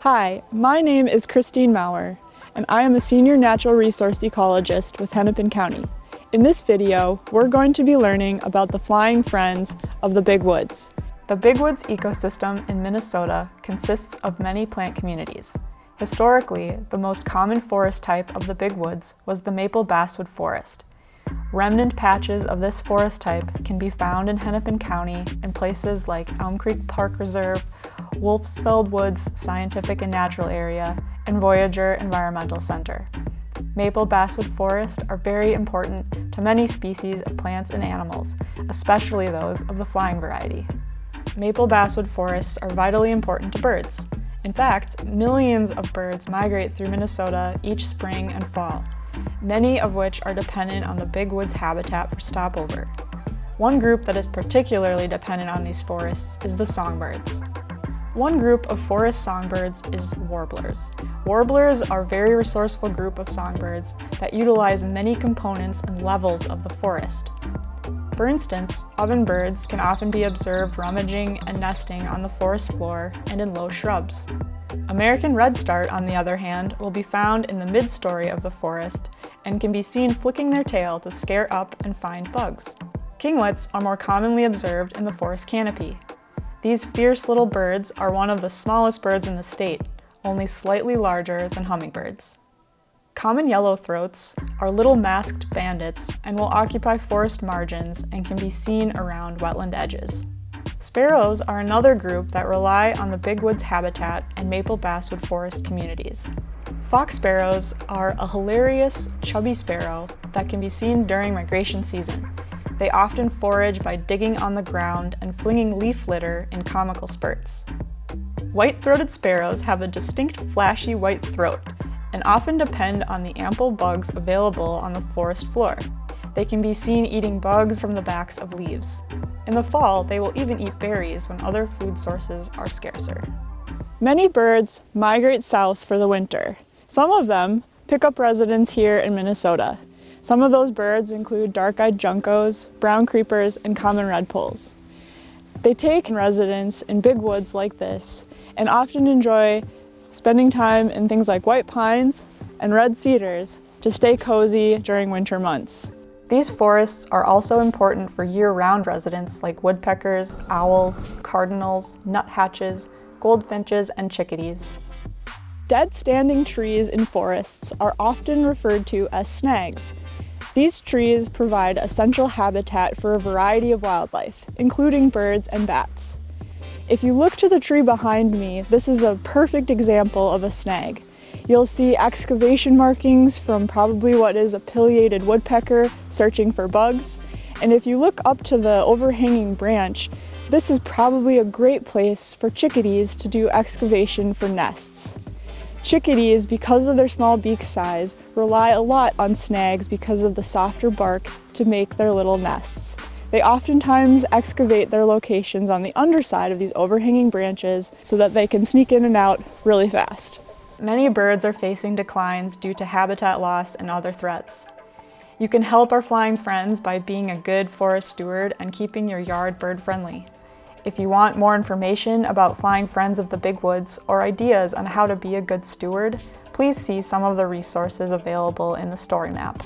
Hi, my name is Christine Maurer, and I am a senior natural resource ecologist with Hennepin County. In this video, we're going to be learning about the flying friends of the Big Woods. The Big Woods ecosystem in Minnesota consists of many plant communities. Historically, the most common forest type of the Big Woods was the maple basswood forest. Remnant patches of this forest type can be found in Hennepin County in places like Elm Creek Park Reserve, Wolfsfeld Woods Scientific and Natural Area, and Voyager Environmental Center. Maple basswood forests are very important to many species of plants and animals, especially those of the flying variety. Maple basswood forests are vitally important to birds. In fact, millions of birds migrate through Minnesota each spring and fall, many of which are dependent on the Big Woods habitat for stopover. One group that is particularly dependent on these forests is the songbirds. One group of forest songbirds is warblers. Warblers are a very resourceful group of songbirds that utilize many components and levels of the forest. For instance, ovenbirds can often be observed rummaging and nesting on the forest floor and in low shrubs. American redstart, on the other hand, will be found in the mid-story of the forest and can be seen flicking their tail to scare up and find bugs. Kinglets are more commonly observed in the forest canopy. These fierce little birds are one of the smallest birds in the state, only slightly larger than hummingbirds. Common yellowthroats are little masked bandits and will occupy forest margins and can be seen around wetland edges. Sparrows are another group that rely on the Big Woods habitat and maple basswood forest communities. Fox sparrows are a hilarious, chubby sparrow that can be seen during migration season. They often forage by digging on the ground and flinging leaf litter in comical spurts. White-throated sparrows have a distinct flashy white throat and often depend on the ample bugs available on the forest floor. They can be seen eating bugs from the backs of leaves. In the fall, they will even eat berries when other food sources are scarcer. Many birds migrate south for the winter. Some of them pick up residence here in Minnesota. Some of those birds include dark-eyed juncos, brown creepers, and common redpolls. They take residence in big woods like this and often enjoy spending time in things like white pines and red cedars to stay cozy during winter months. These forests are also important for year-round residents like woodpeckers, owls, cardinals, nuthatches, goldfinches, and chickadees. Dead standing trees in forests are often referred to as snags. These trees provide essential habitat for a variety of wildlife, including birds and bats. If you look to the tree behind me, this is a perfect example of a snag. You'll see excavation markings from probably what is a pileated woodpecker searching for bugs. And if you look up to the overhanging branch, this is probably a great place for chickadees to do excavation for nests. Chickadees, because of their small beak size, rely a lot on snags because of the softer bark to make their little nests. They oftentimes excavate their locations on the underside of these overhanging branches so that they can sneak in and out really fast. Many birds are facing declines due to habitat loss and other threats. You can help our flying friends by being a good forest steward and keeping your yard bird-friendly. If you want more information about flying friends of the Big Woods or ideas on how to be a good steward, please see some of the resources available in the story map.